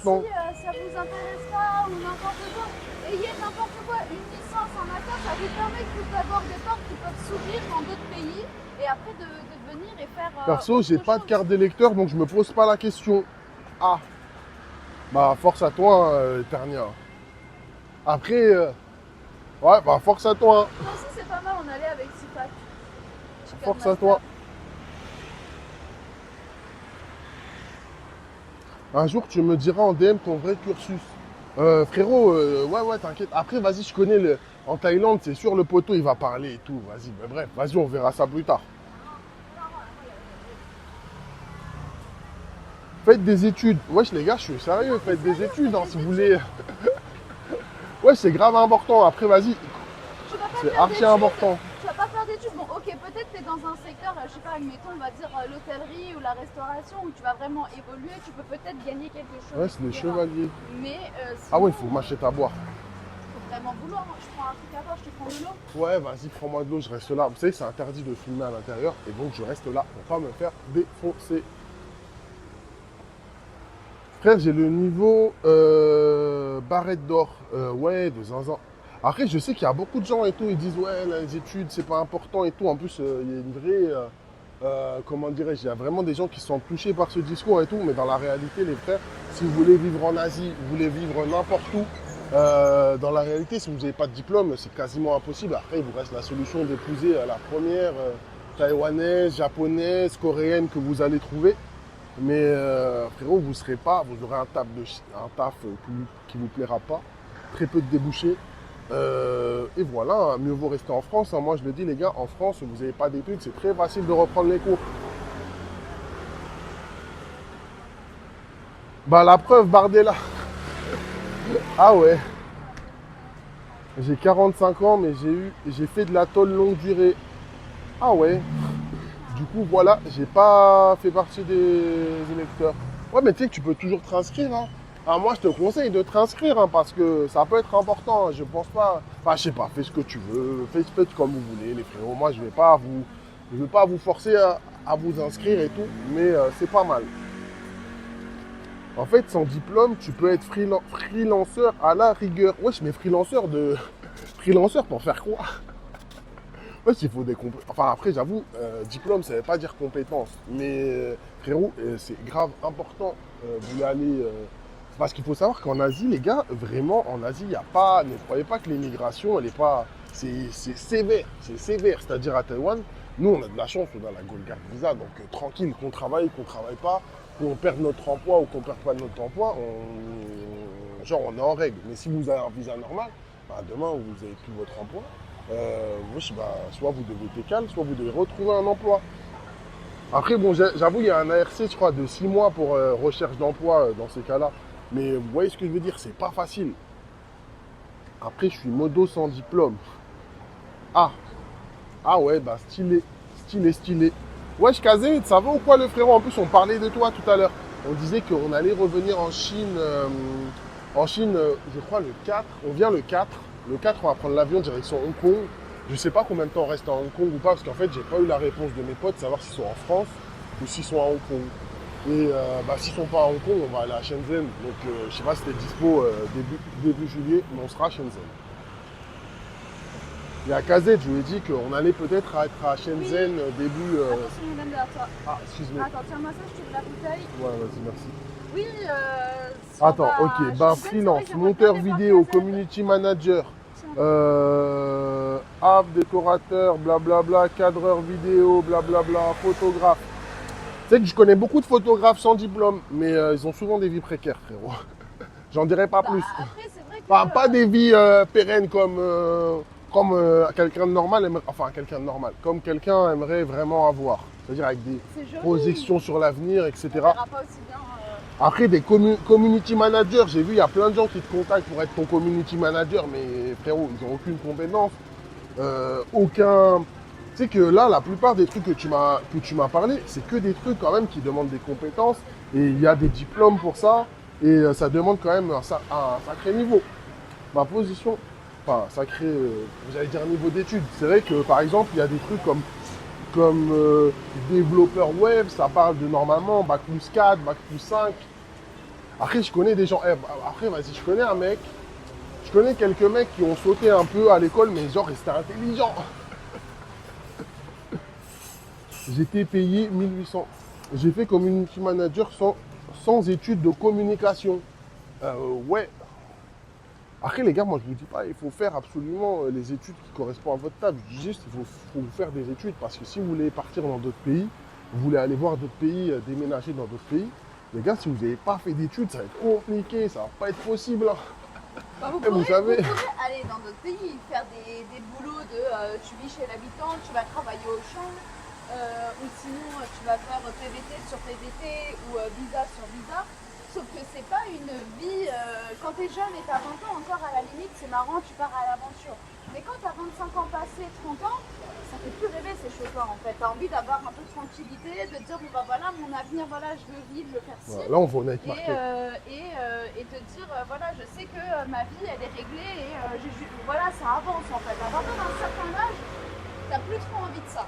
maintenant. Si ça vous intéresse pas ou n'importe quoi, ayez n'importe quoi. Une licence en master, ça vous permet tout d'abord des portes qui peuvent s'ouvrir dans d'autres pays et après de venir et faire Perso, j'ai autre pas de chose. carte d'électeur, donc je me pose pas la question. Ah, bah force à toi, Ternia. Après, ouais, bah force à toi. Toi aussi, c'est pas mal, on allait avec Sipac. Force à toi. Un jour, tu me diras en DM ton vrai cursus. Frérot, ouais, t'inquiète. Après, vas-y, je connais le. En Thaïlande, c'est sûr, le poteau, il va parler et tout. Vas-y, mais bref, vas-y, on verra ça plus tard. Faites des études. Wesh, les gars, je suis sérieux. Faites des études, hein, si vous voulez. Ouais, c'est grave important. Après, vas-y, Tu vas pas c'est faire archi d'études. important. Tu vas pas faire d'études. Bon, ok, peut-être tu es dans un secteur, je sais pas, admettons, on va dire l'hôtellerie ou la restauration où tu vas vraiment évoluer. Tu peux peut-être gagner quelque chose. Ouais, c'est des etc. chevaliers. Mais Ah ouais, il sinon, faut m'acheter à boire. faut vraiment vouloir. Je prends un truc à boire, je te prends de l'eau. Ouais, vas-y, prends-moi de l'eau, je reste là. Vous savez, c'est interdit de filmer à l'intérieur. Et donc, je reste là pour pas me faire défoncer. Frère, j'ai le niveau barrette d'or. Ouais, de zinzin. Après, je sais qu'il y a beaucoup de gens et tout, ils disent ouais, les études, c'est pas important et tout. En plus, il y a une vraie, comment dirais-je, il y a vraiment des gens qui sont touchés par ce discours et tout. Mais dans la réalité, les frères, si vous voulez vivre en Asie, vous voulez vivre n'importe où, dans la réalité, si vous n'avez pas de diplôme, c'est quasiment impossible. Après, il vous reste la solution d'épouser la première taïwanaise, japonaise, coréenne que vous allez trouver. Mais frérot, vous serez pas, vous aurez un taf qui vous plaira pas, très peu de débouchés. Et voilà, hein, mieux vaut rester en France. Hein. Moi, je le dis, les gars, en France, vous n'avez pas d'études, c'est très facile de reprendre les cours. Bah, la preuve, Bardella. Ah ouais, j'ai 45 ans, mais j'ai fait de la tôle longue durée. Ah ouais, du coup, voilà, j'ai pas fait partie des électeurs. Ouais, mais tu sais que tu peux toujours te réinscrire. Hein. Ah, moi, je te conseille de te réinscrire hein, parce que ça peut être important. Hein. Je pense pas. Enfin, je sais pas, fais ce que tu veux. Faites comme vous voulez, les frérots. Moi, je vais pas vous forcer à vous inscrire et tout, mais c'est pas mal. En fait, sans diplôme, tu peux être freelanceur à la rigueur. Wesh, mais freelanceur de. Freelanceur pour faire quoi? Ouais, il faut des compétences. Enfin, après, j'avoue, diplôme, ça ne veut pas dire compétence. Mais frérot, c'est grave important. Vous voulez aller. Parce qu'il faut savoir qu'en Asie, les gars, vraiment, en Asie, il n'y a pas. Ne croyez pas que l'immigration, elle n'est pas. C'est sévère. C'est sévère. C'est-à-dire à Taïwan, nous, on a de la chance, on a la Gold Card Visa. Donc, tranquille, qu'on travaille, qu'on ne travaille pas, qu'on perde notre emploi ou qu'on ne perde pas notre emploi, genre, on est en règle. Mais si vous avez un visa normal, bah, demain, vous n'avez plus votre emploi. Bah, soit vous devez TCAL, soit vous devez retrouver un emploi. Après, bon, j'avoue, il y a un ARC, je crois, de 6 mois pour recherche d'emploi dans ces cas-là. Mais vous voyez ce que je veux dire, c'est pas facile. Après, je suis modo sans diplôme. Ah, ah ouais, bah stylé, stylé, stylé. Wesh, Kazé, ça va ou quoi le frérot? En plus, on parlait de toi tout à l'heure. On disait qu'on allait revenir en Chine, je crois, le 4. On vient le 4. Le 4, on va prendre l'avion direction Hong Kong. Je ne sais pas combien de temps on reste à Hong Kong ou pas, parce qu'en fait, j'ai pas eu la réponse de mes potes, savoir s'ils sont en France ou s'ils sont à Hong Kong. Et bah, s'ils sont pas à Hong Kong, on va aller à Shenzhen. Donc, je sais pas si c'était dispo début juillet, mais on sera à Shenzhen. Il y a Kazet, je lui ai dit qu'on allait peut-être être à Shenzhen début. Attention, madame, derrière toi. Ah, excuse-moi. Attends, tiens-moi ça, je te la bouteille. Ouais, vas-y, merci. Oui, Attends, ok. Ben, freelance, monteur vidéo, community manager, app, décorateur, blablabla, cadreur vidéo, blablabla, photographe. Tu sais que je connais beaucoup de photographes sans diplôme, mais ils ont souvent des vies précaires, frérot. J'en dirai pas plus. Après, c'est vrai que. Enfin, pas des vies pérennes comme, quelqu'un de normal, enfin quelqu'un de normal, comme quelqu'un aimerait vraiment avoir. C'est-à-dire avec des projections sur l'avenir, etc. On verra pas aussi bien. Après, des community managers, j'ai vu, il y a plein de gens qui te contactent pour être ton community manager, mais frérot, ils n'ont aucune compétence, aucun... Tu sais que là, la plupart des trucs que tu m'as parlé, c'est que des trucs quand même qui demandent des compétences, et il y a des diplômes pour ça, et ça demande quand même un sacré niveau. Ma position, enfin, sacré, j'allais dire niveau d'études. C'est vrai que, par exemple, il y a des trucs comme développeur web, ça parle de normalement Bac plus 4, Bac plus 5. Après, je connais des gens. Après, vas-y, je connais quelques mecs qui ont sauté un peu à l'école, mais genre, ils étaient intelligents. J'étais payé 1800. J'ai fait community manager sans études de communication. Ouais. Après, les gars, moi, je vous dis pas, il faut faire absolument les études qui correspondent à votre table. Je dis juste, faut faire des études parce que si vous voulez partir dans d'autres pays, vous voulez aller voir d'autres pays, déménager dans d'autres pays, les gars, si vous n'avez pas fait d'études, ça va être compliqué, ça va pas être possible. Hein. Bah, vous Et vous savez. pourrez aller dans d'autres pays, faire des boulots de tu vis chez l'habitant, tu vas travailler au champ, ou sinon tu vas faire PVT sur PVT ou visa sur visa. Sauf que c'est pas une vie. Quand t'es jeune et t'as 20 ans, encore à la limite, c'est marrant, tu pars à l'aventure. Mais quand t'as 25 ans passés, 30 ans, ça fait plus rêver ces choses-là en fait. T'as envie d'avoir un peu de tranquillité, de te dire bon bah voilà mon avenir, voilà je veux vivre, je veux faire ci. Voilà, là, on va au night market. Et te dire voilà je sais que ma vie elle est réglée et voilà ça avance en fait. À partir d'un certain âge, t'as plus trop envie de ça.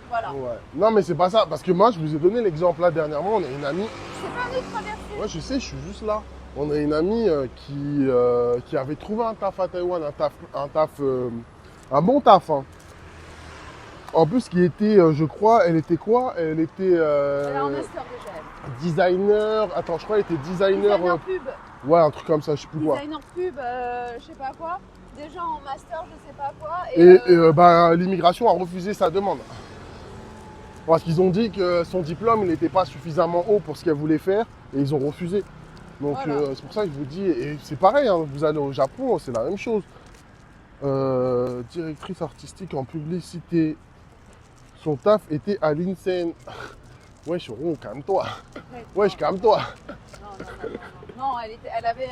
Voilà. Ouais. Non, mais c'est pas ça. Parce que moi, je vous ai donné l'exemple là dernièrement. On a une amie. C'est pas à nous de traverser. Ouais, je sais, je suis juste là. On a une amie qui avait trouvé un taf à Taïwan. Un bon taf. Hein. En plus, qui était, je crois, elle était quoi? Elle était Elle est en master déjà. designer. Attends, je crois qu'elle était designer. Designer pub. Ouais, un truc comme ça, je sais plus quoi. Designer pub, je sais pas quoi. Déjà en master, je sais pas quoi. Et l'immigration a refusé sa demande. Parce qu'ils ont dit que son diplôme il n'était pas suffisamment haut pour ce qu'elle voulait faire et ils ont refusé. Donc Voilà. c'est pour ça que je vous dis, et c'est pareil, hein, vous allez au Japon, c'est la même chose. Directrice artistique en publicité. Son taf était à l'INSEN. Wesh, calme-toi. Wesh, calme-toi. Non, elle avait.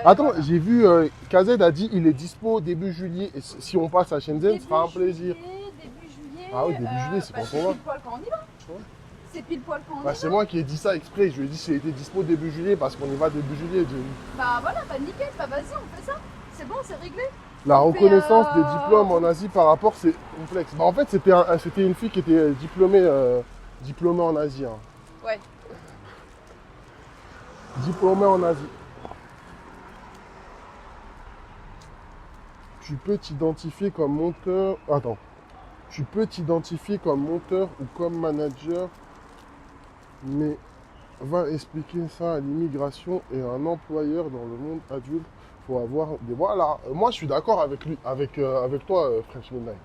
Attends, voilà. j'ai vu KZ a dit il est dispo début juillet. Et si on passe à Shenzhen, ce sera un plaisir. Début juillet. Ah oui, début juillet, c'est quand on va. C'est pile poil quand on y va. Ouais. C'est pile poil quand on y Bah, va. c'est moi qui ai dit ça exprès. Je lui ai dit s'il était dispo début juillet parce qu'on y va début juillet. Bah voilà, bah nickel, bah vas-y, on fait ça. C'est bon, c'est réglé. La On reconnaissance fait, des diplômes en Asie par rapport, c'est complexe. Bah, en fait, c'était une fille qui était diplômée en Asie. Hein. Ouais. Diplômée en Asie. Tu peux t'identifier comme monteur. Attends. Tu peux t'identifier comme monteur ou comme manager, mais va expliquer ça à l'immigration et à un employeur dans le monde adulte. Faut avoir des. Voilà. Moi, je suis d'accord avec lui, avec toi, French Midnight.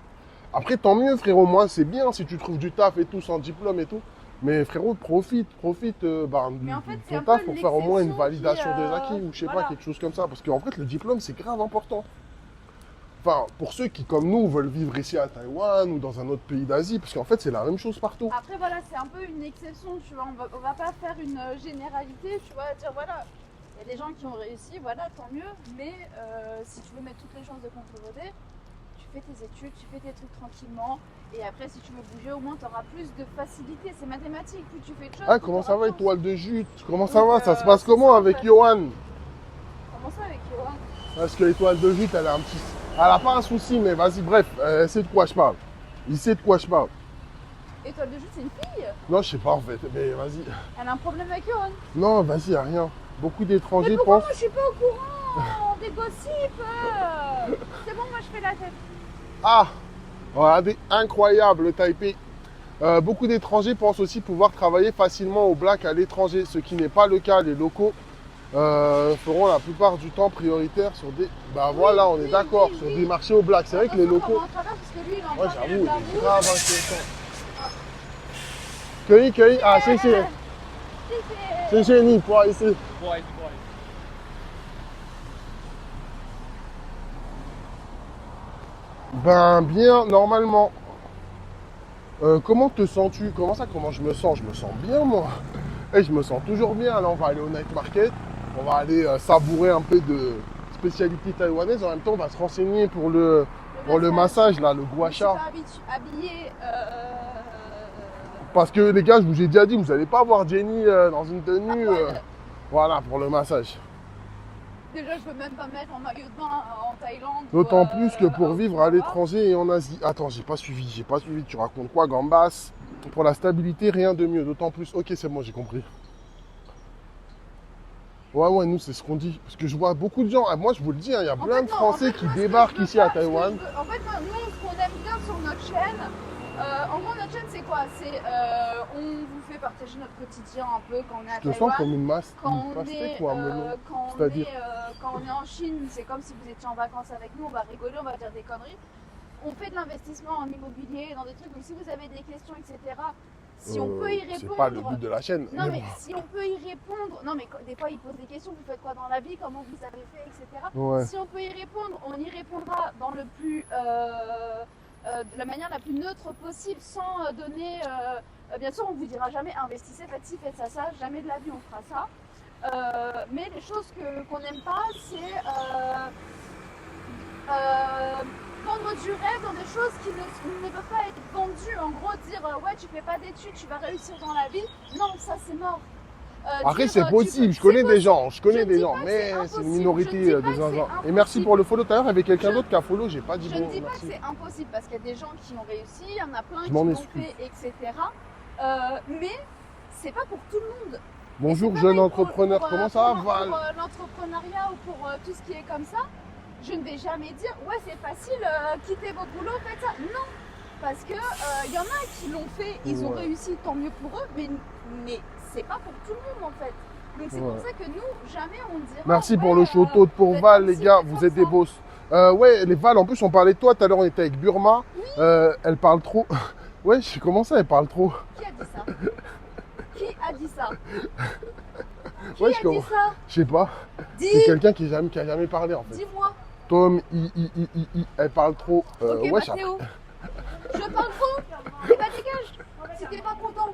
Après, tant mieux, frérot. Moi, c'est bien si tu trouves du taf et tout sans diplôme et tout. Mais frérot, profite Mais en fait, de c'est ton un taf peu pour faire au moins une l'exception validation qui, des acquis ou je sais voilà. pas, quelque chose comme ça. Parce qu'en fait, le diplôme, c'est grave important. Enfin, pour ceux qui, comme nous, veulent vivre ici à Taïwan ou dans un autre pays d'Asie, parce qu'en fait, c'est la même chose partout. Après, voilà, c'est un peu une exception, tu vois. On va pas faire une généralité, tu vois, dire voilà, il y a des gens qui ont réussi, voilà, tant mieux. Mais si tu veux mettre toutes les chances de contre-côté, tu fais tes études, tu fais tes trucs tranquillement. Et après, si tu veux bouger, au moins, tu auras plus de facilité. C'est mathématique. Plus tu fais de choses. Ah, plus comment ça t'auras va, de chance. étoile de jute? Comment Donc, ça va? Ça se passe c'est comment ça, en avec fait. Johan? Comment ça avec Johan? Parce que l'étoile de jute, elle a un petit. Elle a pas un souci, mais vas-y, bref, elle sait de quoi je parle. Il sait de quoi je parle. Étoile de jute, c'est une fille. Non, je sais pas en fait, mais vas-y. Elle a un problème avec Johan. Non, vas-y, y'a rien. Beaucoup Mais d'étrangers pourquoi pensent. moi je suis pas au courant des gossips C'est bon, moi je fais la tête. Ah, regardez, incroyable le Taipei. Beaucoup d'étrangers pensent aussi pouvoir travailler facilement au black à l'étranger, ce qui n'est pas le cas. Les locaux feront la plupart du temps prioritaire sur des. Bah voilà, on est d'accord, sur des marchés au black. C'est vrai que les Attention locaux. comment on traverse, parce que lui il est en Ouais, train de j'avoue, la il est route. grave inquiétant. Cueilli. Ah, c'est génie, pour ici. Boy. Ben bien, normalement. Comment te sens-tu? Comment je me sens? Je me sens bien, moi. Et je me sens toujours bien. Là, on va aller au night market. On va aller savourer un peu de spécialité taïwanaise. En même temps, on va se renseigner pour le massage, là, le gua Je suis sha. pas habillée. Parce que les gars, je vous ai déjà dit, vous n'allez pas voir Jenny dans une tenue. À poil. Voilà, pour le massage. Déjà, je peux même pas mettre en maillot de bain en Thaïlande. D'autant ou, plus que pour vivre à voilà. l'étranger et en Asie. Attends, j'ai pas suivi. Tu racontes quoi, Gambas? Pour la stabilité, rien de mieux. D'autant plus. Ok, c'est bon, j'ai compris. Ouais, nous, c'est ce qu'on dit. Parce que je vois beaucoup de gens, moi, je vous le dis, hein, il y a En plein fait, de non, Français qui moi, ce que je débarquent veux ici à pas- ce que je Taïwan. veux- En fait, moi, nous, ce qu'on aime bien sur notre chaîne, en gros, notre chaîne, c'est quoi? C'est on vous fait partager notre quotidien un peu quand on est à Je te sens Taïwan. comme une Quand une on est, pastèque ou un melon. quand on C'est-à-dire, est, quand on est en Chine, c'est comme si vous étiez en vacances avec nous, on va rigoler, on va dire des conneries. On fait de l'investissement en immobilier, dans des trucs, donc si vous avez des questions, etc., si on peut y c'est répondre. pas le but de la chaîne. Non, mais bon. si on peut y répondre, non, mais des fois ils posent des questions, vous faites quoi dans la vie, comment vous avez fait, etc. Ouais. Si on peut y répondre, on y répondra dans le plus, de la manière la plus neutre possible, sans donner. Bien sûr, on vous dira jamais investissez, faites ci, faites ça, jamais de la vie on fera ça. Mais les choses qu'on n'aime pas, c'est vendre du rêve dans des choses qui ne peuvent pas être vendues. En gros, dire ouais, tu fais pas d'études, tu vas réussir dans la vie. Non, ça c'est mort. Après, Dire, c'est possible, je connais des gens, mais c'est une minorité Je dis pas des que c'est zinzins. Et merci pour le follow. Tout à l'heure, avec quelqu'un d'autre qui a follow, j'ai pas dit Je bon, ne dis pas que merci. c'est impossible parce qu'il y a des gens qui ont réussi, il y en a plein Je qui m'en l'ont excuse. fait, etc. Mais c'est pas pour tout le monde. Bonjour, Et c'est jeune pareil entrepreneur, comment ça va, Val? Pour l'entrepreneuriat ou pour tout ce qui est comme ça, je ne vais jamais dire ouais c'est facile, quittez votre boulot, faites ça. Non, parce que il y en a qui l'ont fait, ils ont Ouais. réussi, tant mieux pour eux, mais c'est pas pour tout le monde en fait. Donc c'est Ouais. pour ça que nous, jamais on dira. Merci ouais, pour le shout-out pour faites Val, comme les ci, gars, faites vous comme êtes des ça. boss. Ouais, les Val, en plus, on parlait de toi, tout à l'heure, on était avec Burma. Elle parle trop. Ouais, comment ça, elle parle trop? Qui a dit ça? Qui a dit ça? Qui Ouais, a dit ça? je sais pas. C'est Dis, quelqu'un qui a jamais parlé, en fait. dis-moi. Tom, elle parle trop. Ok, Ouais, bah Théo. Je parle trop. Eh bah dégage. Si t'es pas content.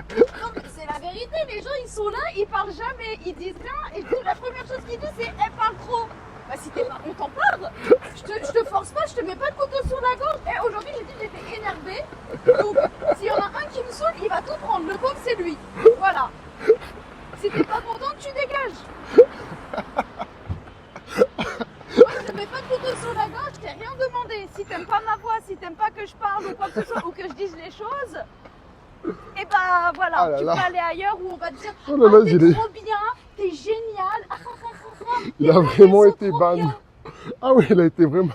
Non mais c'est la vérité, les gens ils sont là, ils parlent jamais, ils disent rien et la première chose qu'ils disent c'est elle parle trop. Bah si t'es pas content, parle. Je te force pas, je te mets pas de couteau sur la gorge. Et aujourd'hui j'ai dit que j'étais énervée. Donc s'il y en a un qui me saoule, il va tout prendre. Le pauvre c'est lui. Voilà. Si t'es pas content, tu dégages. Moi je te mets pas de couteau sur la gorge, je t'ai rien demandé. Si t'aimes pas ma voix, si t'aimes pas que je parle ou quoi que ce soit, ou que je dise les choses, et bah voilà, Ah là tu là. peux aller ailleurs où on va te dire Oh là là, t'es j'ai les- trop bien, t'es génial, Il a tes vraiment blagues, elles été sont trop ban. bien. Ah oui, il a été vraiment.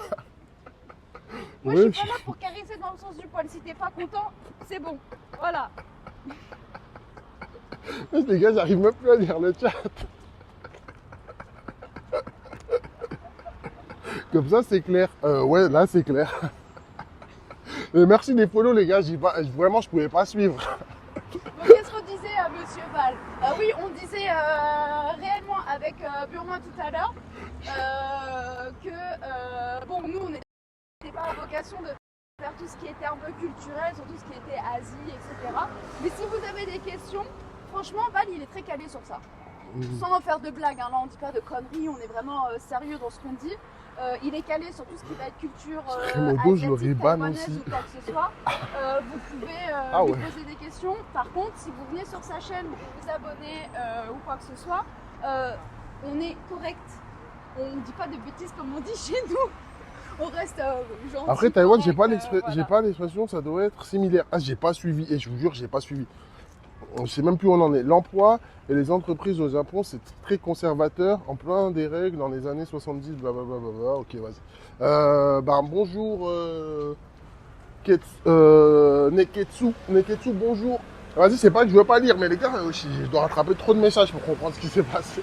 Moi Ouais, je suis pas là pour caresser dans le sens du poil, si t'es pas content, c'est bon, voilà. Les gars, j'arrive même plus à lire le chat. Comme ça, c'est clair. Ouais, là, c'est clair. Et merci des follow, les gars. Vraiment, je pouvais pas suivre. Donc qu'est-ce qu'on disait à Monsieur Val? Oui, on disait réellement avec Burma tout à l'heure que bon, nous on n'était pas à vocation de faire tout ce qui était un peu culturel, sur tout ce qui était Asie, etc. Mais si vous avez des questions, franchement, Val il est très calé sur ça. Sans faire de blagues, hein. Là on dit pas de conneries, on est vraiment sérieux dans ce qu'on dit. Il est calé sur tout ce qui va être culture Modo, je l'aurais asiatique, ban taïwanaise aussi. ou quoi que ce soit. Vous pouvez Ah lui ouais. poser des questions. Par contre, si vous venez sur sa chaîne, vous vous abonnez ou quoi que ce soit, on est correct. On ne dit pas de bêtises comme on dit chez nous. On reste gentil. Après, Taïwan, j'ai correct, pas l'expression, ça doit être similaire. Ah, j'ai pas suivi. Et je vous jure, j'ai pas suivi. On sait même plus où on en est. L'emploi et les entreprises au Japon, c'est très conservateur, en plein des règles dans les années 70, blablabla. Ok, vas-y. Bonjour, Neketsu, bonjour. Vas-y, c'est pas que je veux pas lire, mais les gars, je dois rattraper trop de messages pour comprendre ce qui s'est passé.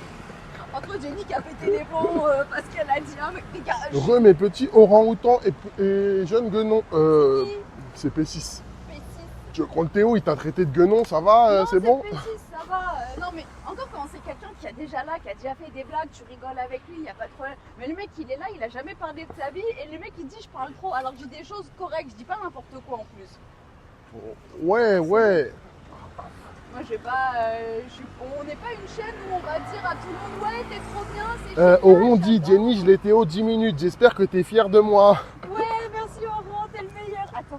Entre Jenny qui a pété les plombs parce qu'elle a dit un mec, les gars, Re, mes petits orang-outans et jeunes guenons. C'est P6. Tu crois que Théo, il t'a traité de guenon, ça va, non, c'est bon? Petit, ça va. Non, mais encore quand c'est quelqu'un qui est déjà là, qui a déjà fait des blagues, tu rigoles avec lui, il n'y a pas de problème. Mais le mec, il est là, il a jamais parlé de sa vie, et le mec, il dit je parle trop, alors que je dis des choses correctes, je dis pas n'importe quoi en plus. Ouais. Moi, je vais pas. On n'est pas une chaîne où on va dire à tout le monde ouais, t'es trop bien, c'est génial. Auront dit, j'adore. Jenny, je l'ai Théo 10 minutes, j'espère que t'es fier de moi. Ouais, merci Aurore, t'es le meilleur. Attends.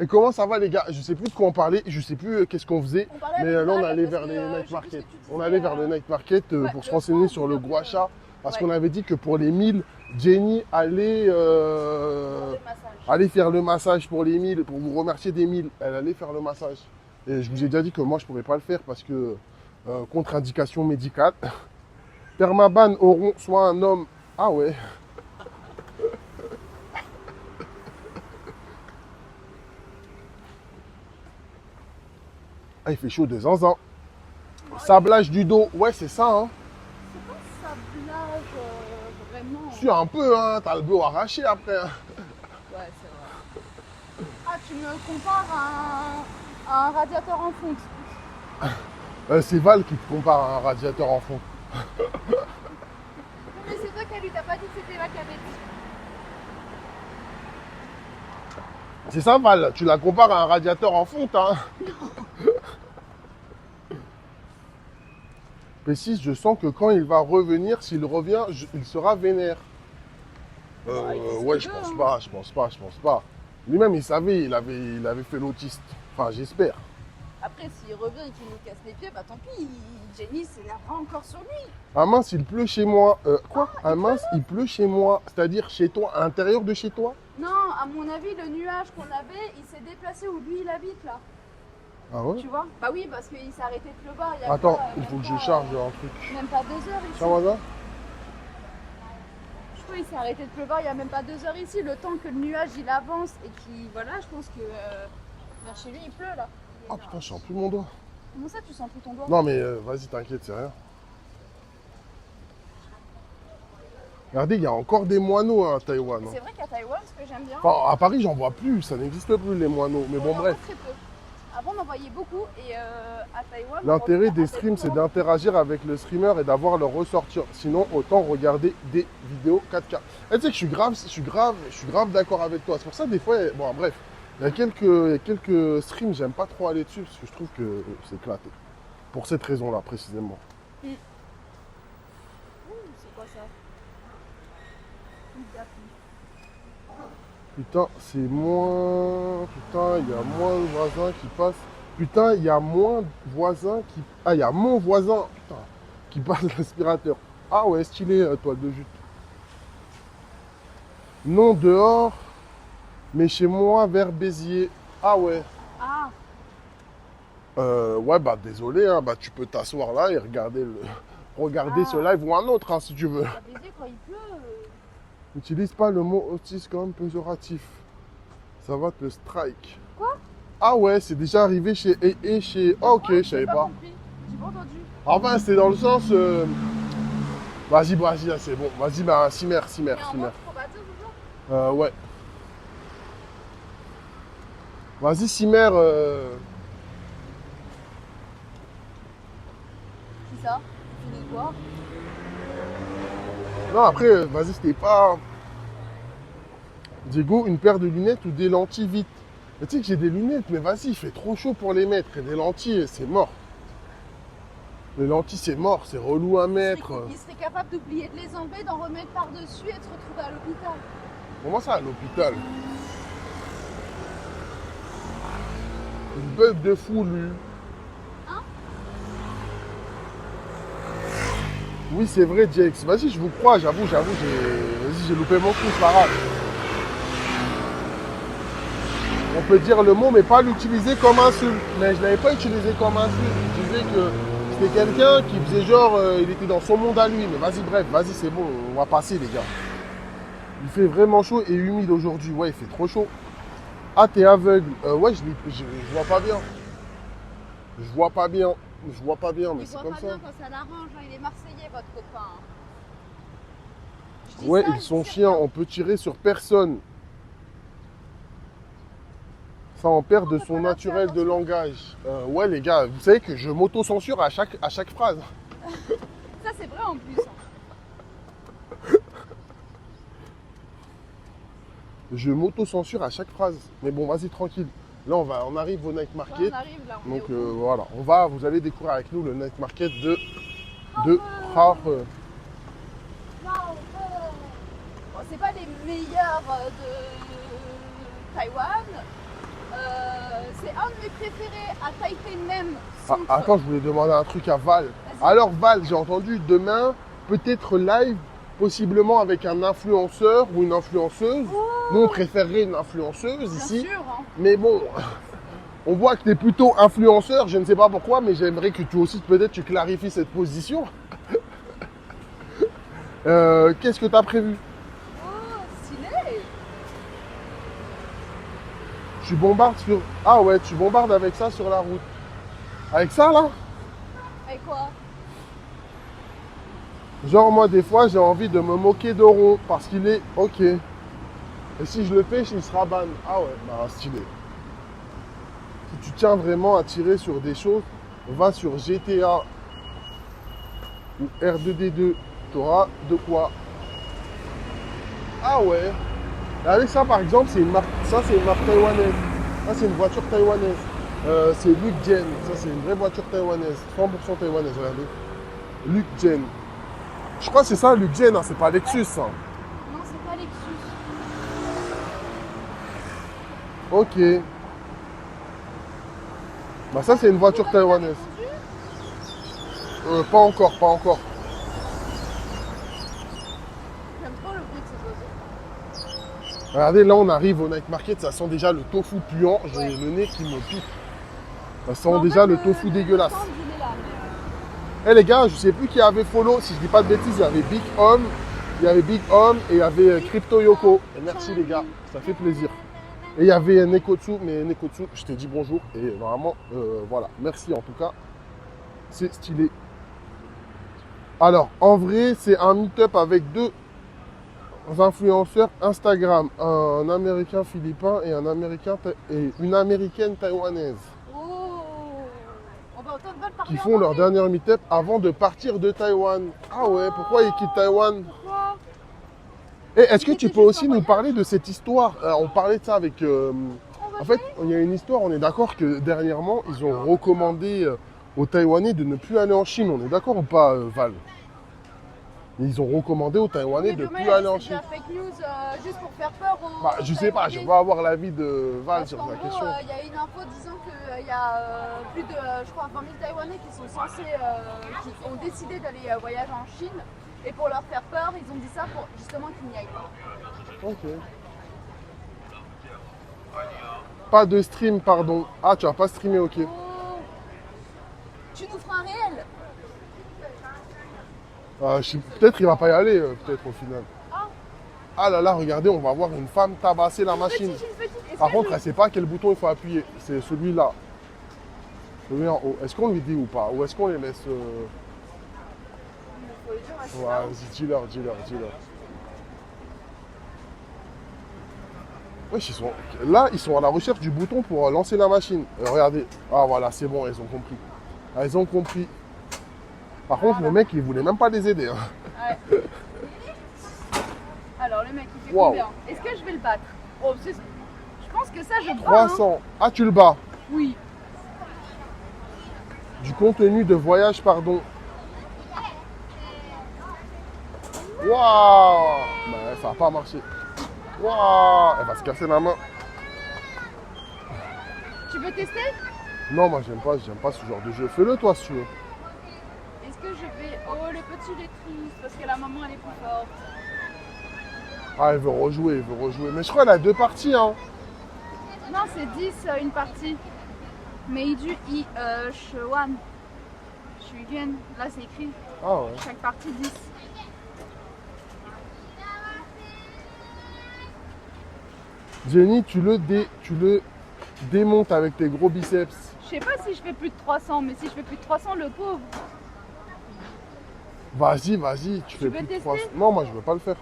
Et comment ça va les gars? Je sais plus de quoi on parlait, je sais plus qu'est-ce qu'on faisait. On parlait Mais avec là on Val, allait parce vers que, les je sais night plus market. ce que tu On disais, allait vers le night market ouais, pour se le renseigner soir, sur le on guacha. Parce Ouais. qu'on avait dit que pour les 1000 Jenny, allez, Le massage. allez faire le massage pour les 1000, pour vous remercier des 1000. Elle allait faire le massage. Et je vous ai déjà dit que moi, je ne pourrais pas le faire parce que contre-indication médicale. Permaban auront soit un homme. Ah ouais. Ah, il fait chaud de zinzin. Sablage du dos. Ouais, c'est ça, hein. C'est pas sablage vraiment. Tu un peu, hein. T'as le dos arraché après. Hein. Ouais, c'est vrai. Ah, tu me compares à un radiateur en fonte. C'est Val qui te compare à un radiateur en fond. Non, mais c'est toi qui lui t'as pas dit que c'était la cavette. C'est ça, Val. Tu la compares à un radiateur en fonte, hein. P6, je sens que quand il va revenir, s'il revient, il sera vénère. Ouais, je pense pas, je pense pas, je pense pas. Lui-même, il savait, il avait fait l'autiste. Enfin, j'espère. Après, s'il revient et qu'il nous casse les pieds, bah tant pis, Jenny s'énervera encore sur lui. Ah mince, il pleut chez moi. Quoi? Ah mince, il pleut chez moi. C'est-à-dire chez toi, à l'intérieur de chez toi? Non, à mon avis, le nuage qu'on avait, il s'est déplacé où lui il habite là. Ah ouais? Tu vois? Bah oui, parce qu'il s'est arrêté de pleuvoir. Il y a Attends, pas, il même faut que pas, je charge un truc. Même pas 2 heures ici. Tiens, voisin. Je crois qu'il s'est arrêté de pleuvoir il y a même pas 2 heures ici. Le temps que le nuage il avance et qu'il. Voilà, je pense que vers chez lui il pleut là. Oh putain, je sens plus mon doigt. Comment ça, tu sens plus ton doigt? Non mais vas-y, t'inquiète, c'est rien. Regardez, il y a encore des moineaux hein, à Taïwan. C'est vrai qu'à Taïwan, ce que j'aime bien. Enfin, à Paris, j'en vois plus, ça n'existe plus les moineaux. Mais on bon, en bref. voit très peu. Avant, on en voyait beaucoup et à Taïwan. L'intérêt des streams, c'est d'interagir avec le streamer et d'avoir leur ressortir. Sinon, autant regarder des vidéos 4K. Et tu sais que je suis grave d'accord avec toi. C'est pour ça, des fois, bon, bref, il y a quelques streams, j'aime pas trop aller dessus parce que je trouve que c'est éclaté. Pour cette raison-là, précisément. C'est quoi ça? Une d'appui. Putain, c'est moins. Putain, il y a moins de voisins qui passent. Putain, il y a moins de voisins qui. Ah, il y a mon voisin, putain, qui passe l'aspirateur. Ah ouais, stylé, toile de jute. Non, dehors, mais chez moi, vers Béziers. Ah ouais. Ah, Ouais, bah désolé, hein, bah tu peux t'asseoir là et regarder ce live ou un autre, hein, si tu veux. à baiser quand il pleut. N'utilise pas le mot autiste comme péjoratif. Ça va te strike. Quoi? Ah ouais, c'est déjà arrivé chez et chez. Ah ok, je savais pas. Compris. J'ai pas entendu. Enfin, c'était dans le sens. Vas-y, là, c'est bon. Vas-y, bah, Simer. Mais en mode probateur, c'est ça? Ouais. Vas-y, Simer. C'est ça? Tu finis de voir? Non, après, vas-y, c'était pas. Diego, une paire de lunettes ou des lentilles vite. Mais tu sais que j'ai des lunettes, mais vas-y, il fait trop chaud pour les mettre. Et des lentilles, c'est mort. Les lentilles, c'est mort, c'est relou à mettre. Il serait capable d'oublier de les enlever, d'en remettre par-dessus et de se retrouver à l'hôpital. Comment ça, à l'hôpital? Une bug de fou, lui. Hein? Oui, c'est vrai, Jex. Vas-y, je vous crois, j'avoue, j'ai loupé mon coup, c'est pas grave. On peut dire le mot, mais pas l'utiliser comme insulte. Mais je l'avais pas utilisé comme insulte. Je disais que c'était quelqu'un qui faisait genre, il était dans son monde à lui. Mais vas-y, bref, vas-y, c'est bon, on va passer, les gars. Il fait vraiment chaud et humide aujourd'hui. Ouais, il fait trop chaud. Ah, t'es aveugle. Ouais, je vois pas bien. Je vois pas bien, mais Il c'est voit comme pas ça. bien quand ça l'arrange, hein. Il est marseillais, votre copain. Je dis Ouais, ça, ils sont il sait chiants, rien. on peut tirer sur personne. Ça en perd de Non, son faut pas naturel faire de langage. Ouais, les gars, vous savez que je m'auto-censure à chaque phrase. Ça, c'est vrai en plus. Je m'auto-censure à chaque phrase. Mais bon, vas-y, tranquille. Là, on arrive au night market. On arrive là, on Donc est au bout. voilà, vous allez découvrir avec nous le night market de Rare. Bon, c'est pas les meilleurs de Taïwan. C'est un de mes préférés à Taipei même. Ah, attends, je voulais demander un truc à Val. Vas-y. Alors Val, j'ai entendu demain, peut-être live possiblement avec un influenceur ou une influenceuse. Oh, Nous, on préférerait une influenceuse bien ici. sûr. Hein. Mais bon, on voit que tu es plutôt influenceur, je ne sais pas pourquoi, mais j'aimerais que toi aussi, peut-être, tu clarifies cette position. Qu'est-ce que tu as prévu? Oh, stylé. Tu bombardes sur... Ah ouais, tu bombardes avec ça sur la route. Avec ça, là? Avec quoi? Genre, moi, des fois, j'ai envie de me moquer d'Oron parce qu'il est OK. Et si je le pêche, il sera ban. Ah ouais, bah, stylé. Si tu tiens vraiment à tirer sur des choses, va sur GTA ou R2D2. Tu auras de quoi. Ah ouais. Regardez ça, par exemple, c'est une marque. Ça, c'est une marque taïwanaise. Ça, c'est une voiture taïwanaise. C'est Luke Jen. Ça, c'est une vraie voiture taïwanaise. 100% taïwanaise, regardez. Luke Jen. Je crois que c'est ça, Luke Jen, hein, c'est pas Lexus. Hein. Non, c'est pas Lexus. Ok. Bah ça, c'est une voiture taïwanaise. Pas encore, pas encore. J'aime trop le bruit de ces oiseaux. Regardez, là, on arrive au night market. Ça sent déjà le tofu puant. J'ai Ouais. le nez qui me pique. Ça sent Mais en déjà fait, le tofu dégueulasse. stand, il est là, mais, Eh les gars, je sais plus qui avait follow, si je dis pas de bêtises, il y avait Big Home, il y avait Big Home et il y avait Crypto Yoko. Et merci les gars, ça fait plaisir. Et il y avait Nekotsu, mais Nekotsu, je t'ai dit bonjour et vraiment, voilà, merci en tout cas, c'est stylé. Alors, en vrai, c'est un meet-up avec deux influenceurs Instagram, un américain philippin et une américaine taïwanaise, Oh, on va autant de balles parler qui en font leur anglais. dernier meet-up avant de partir de Taïwan. Ah ouais, pourquoi ils quittent Taïwan? Pourquoi? Et est-ce que Ils tu étaient peux juste aussi en nous voyage. parler de cette histoire? On parlait de ça avec... On va en fait, il y a une histoire, on est d'accord que dernièrement, ils ont recommandé aux Taïwanais de ne plus aller en Chine. On est d'accord ou pas, Val? Ils ont recommandé aux Taïwanais Oui, de mais plus aller en c'est de Chine. la fake news juste pour faire peur aux Bah, je sais pas, je Taïwanais. vais avoir l'avis de Val Parce sur qu'en la gros, question. il y a une info disant qu'il y a plus de, je crois, 20 000 Taïwanais qui sont censés, qui ont décidé d'aller voyager en Chine. Et pour leur faire peur, ils ont dit ça pour justement qu'ils n'y aillent pas. Ok. Pas de stream, pardon. Ah, tu vas pas streamer, ok. Oh, tu nous feras un réel? Peut-être il va pas y aller, peut-être au final. Ah, Ah là là, regardez, on va voir une femme tabasser la machine. petite, une petite. Par contre, elle sait pas quel bouton il faut appuyer. C'est celui-là. Celui en haut. Est-ce qu'on lui dit ou pas? Ou est-ce qu'on les laisse Faut le dire, ouais, c'est Ouais, ça. vas-y, dis-leur, dis-leur, dis-leur. Wesh, là, ils sont à la recherche du bouton pour lancer la machine. Regardez. Ah voilà, c'est bon, elles ont compris. Ah, elles ont compris. Par contre, le mec, il voulait même pas les aider. Hein. Ouais. Alors, le mec, il fait Wow. combien? Est-ce que je vais le battre? Oh, je pense que ça, je bats. 300. Ah, tu le bats. Oui. Du contenu de voyage, pardon. Waouh. Bah, ça va pas marcher. Waouh. Elle va se casser la main. Tu veux tester? Non, moi, j'aime pas ce genre de jeu. Fais-le, toi, si tu veux. Est-ce que je vais... Oh, le petit, il est triste parce que la maman, elle est plus forte. Ah, elle veut rejouer, elle veut rejouer. Mais je crois qu'elle a deux parties, hein. Non, c'est 10 une partie. Meiju I Shuan. Shugen. Là, c'est écrit. Ah ouais. Chaque partie 10. Jenny, tu le démontes avec tes gros biceps. Je sais pas si je fais plus de 300, mais si je fais plus de 300, le pauvre. Vas-y, vas-y, tu fais veux plus de tester 300. Non, moi, je veux pas le faire.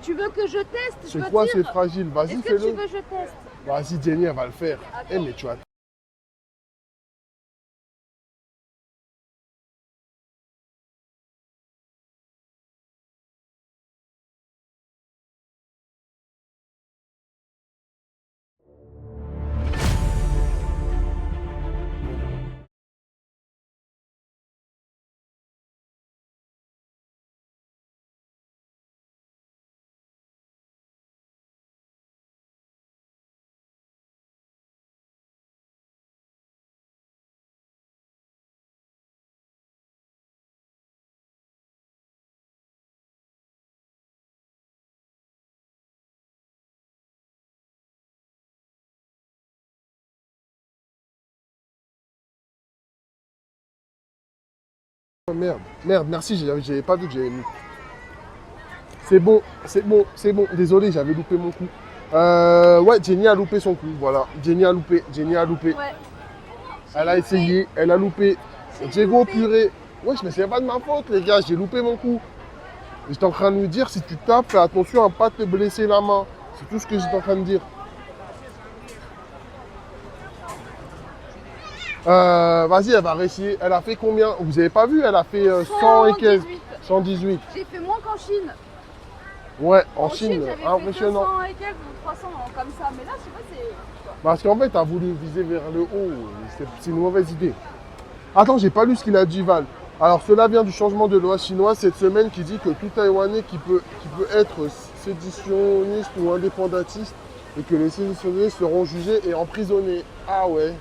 Tu veux que je teste? Je C'est peux quoi, dire. c'est fragile? Vas-y, Est-ce que fais-le. tu veux que je teste? Vas-y, Jenny, elle va le faire. Attends. Eh, mais tu as Oh, merde, merde, merci, j'avais pas vu que j'avais mis. C'est bon, c'est bon, c'est bon. Désolé, j'avais loupé mon coup. Ouais, Jenny a loupé son coup, voilà. Jenny a loupé, Jenny a loupé. Ouais. Elle a essayé, elle a loupé. Diego, purée. Wesh, mais c'est pas de ma faute, les gars, j'ai loupé mon coup. J'étais en train de lui dire, si tu tapes, fais attention à ne pas te blesser la main. C'est tout ce que j'étais en train de dire. Vas-y, elle va réussir. Elle a fait combien? Vous avez pas vu? Elle a fait 100 et quelques. 118. J'ai fait moins qu'en Chine. Ouais, en Chine, j'avais fait impressionnant. 200 et quelques ou 300 comme ça. Mais là, je sais pas, c'est... Parce qu'en fait, tu as voulu viser vers le haut. C'est une mauvaise idée. Attends, j'ai pas lu ce qu'il a dit, Val. Alors, cela vient du changement de loi chinoise cette semaine qui dit que tout Taïwanais qui peut être séditionniste ou indépendantiste et que les séditionnistes seront jugés et emprisonnés. Ah ouais.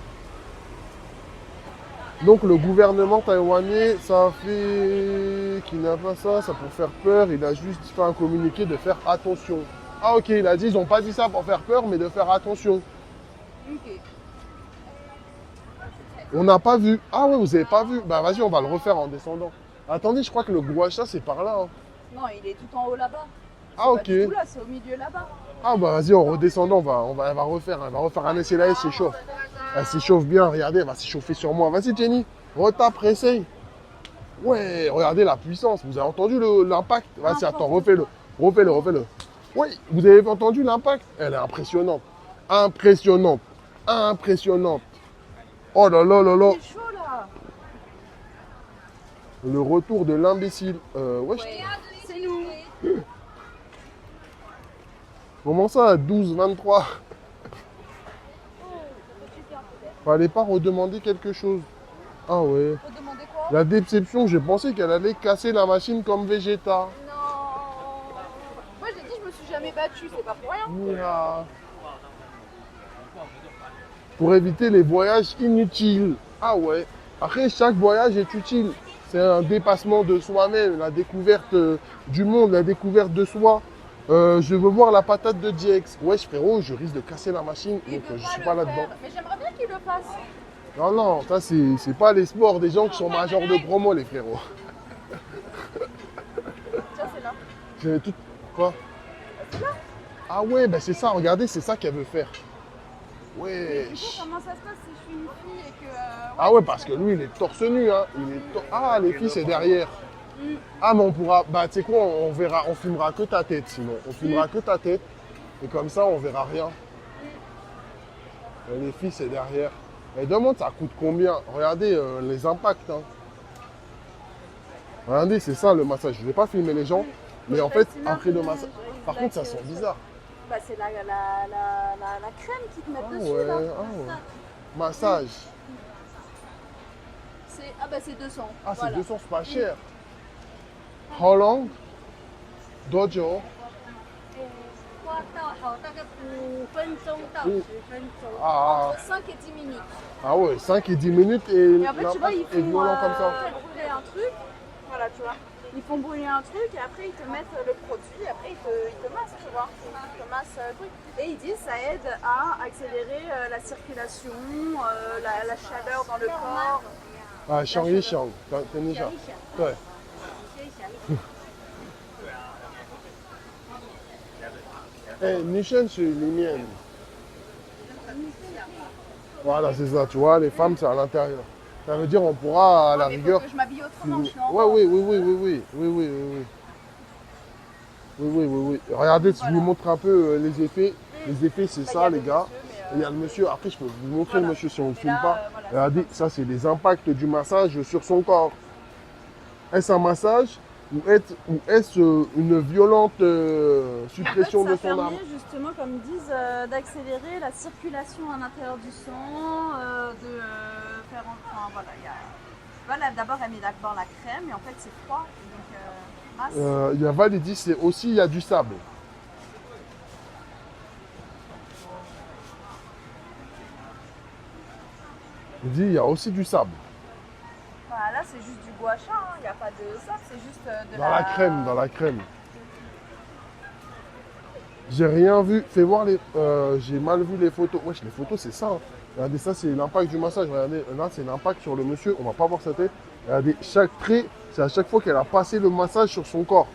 Donc le gouvernement taïwanais, ça fait qu'il n'a pas ça pour faire peur. Il a juste fait un communiqué de faire attention. Ah ok, il a dit, ils n'ont pas dit ça pour faire peur, mais de faire attention. Ok. On n'a pas vu. Ah ouais, vous avez pas vu. Bah vas-y, on va le refaire en descendant. Attendez, je crois que le guacha, c'est par là. Hein. Non, il est tout en haut là-bas. Ah ok. Pas du tout là, c'est au milieu là-bas. Ah bah vas-y, en redescendant, elle va refaire. Elle va refaire un essai là, elle s'échauffe. Elle s'échauffe bien, regardez, elle va s'échauffer sur moi. Vas-y Jenny, retape, essaye. Ouais, regardez la puissance. Vous avez entendu l'impact? Vas-y, attends, refais-le. Refais-le, refais-le. Oui, vous avez entendu l'impact? Elle est impressionnante. Impressionnante. Impressionnante. Oh là là là là. C'est chaud là. Le retour de l'imbécile. Ouais, C'est nous. comment ça, 12, 23? Fallait pas redemander quelque chose. Ah ouais. Faut demander quoi? La déception, j'ai pensé qu'elle allait casser la machine comme Vegeta. Non. Moi j'ai dit je me suis jamais battue, c'est pas pour rien. Ouah. Pour éviter les voyages inutiles. Ah ouais. Après, chaque voyage est utile. C'est un dépassement de soi-même, la découverte du monde, la découverte de soi. Je veux voir la patate de DX. Wesh frérot, je risque de casser la machine, Il donc veut je pas suis le pas faire. là-dedans. Mais j'aimerais bien qu'il le fasse. Non, non, ça c'est pas les sports des gens qui sont majors de promo, les frérots. Tiens, c'est là. J'ai tout. Quoi? Ah ouais, ben c'est ça, regardez, c'est ça qu'elle veut faire. Ouais. Du coup, comment ça se passe si je suis une fille et que. Ah ouais, parce que lui, il est torse nu, hein. Ah, les filles, c'est derrière. Ah, mais on pourra. Bah, tu sais quoi, on verra, on filmera que ta tête, sinon. On filmera que ta tête. Et comme ça, on verra rien. Et les filles, c'est derrière. Et demande, ça coûte combien? Regardez les impacts, hein. Regardez, c'est ça le massage. Je ne vais pas filmer les gens, mais en fait, après le massage. Par contre, ça sent bizarre. Bah, c'est la crème qu'ils te mettent Ah dessus ouais, là. ah ouais. Massage. Ah bah c'est 200. Ah, c'est voilà. 200, c'est pas cher. How long? Dojo. 花到好大概5分钟到10分钟。 Ah, Entre 5 et 10 minutes. ah ouais, 5 et 10 minutes et Et en fait, tu vois, l'impact ils est font violent comme ça. brûler un truc. Voilà, tu vois. Ils font brûler un truc et après ils te mettent le produit et après ils te massent, tu vois. Ils te massent le truc. Et ils disent ça aide à accélérer la circulation, la chaleur dans le corps. Ah, Shang Yi Shang, 等一下。对。哎，女生是里面。Voilà, c'est ça, tu vois, les femmes, c'est à l'intérieur. Ça veut dire on pourra, à la Mais faut rigueur. que je m'habille autrement, je suis en Ouais, robe. oui, oui, oui, oui, oui, oui, oui, oui, oui. Oui, oui, oui, oui. Regardez, si je vous montre un peu les effets. Les effets, c'est Bah, ça, il y a les le gars. monsieur, Et il y a le monsieur. Après, je peux vous montrer Voilà. le monsieur si on ne le Et filme là, pas. voilà, Regardez, ça, c'est les impacts du massage sur son corps. Est-ce un massage ou est-ce une violente suppression en fait, de ça son âme? permet justement, comme ils disent, d'accélérer la circulation à l'intérieur du sang, de faire... Enfin, voilà, il y a... Voilà, d'abord, elle met d'abord la crème et en fait, c'est froid. Donc, masse. Il y a Val, il dit c'est aussi, il y a du sable. Il dit il y a aussi du sable. Bah, là, c'est juste du gua sha, il n'y a pas de sable, c'est juste de Dans la crème, dans la crème. J'ai rien vu. Fais voir les. J'ai mal vu les photos. Wesh, les photos, c'est ça, hein. Regardez, ça, c'est l'impact du massage. Regardez, là, c'est l'impact sur le monsieur. On va pas voir sa tête. Regardez, chaque trait, c'est à chaque fois qu'elle a passé le massage sur son corps.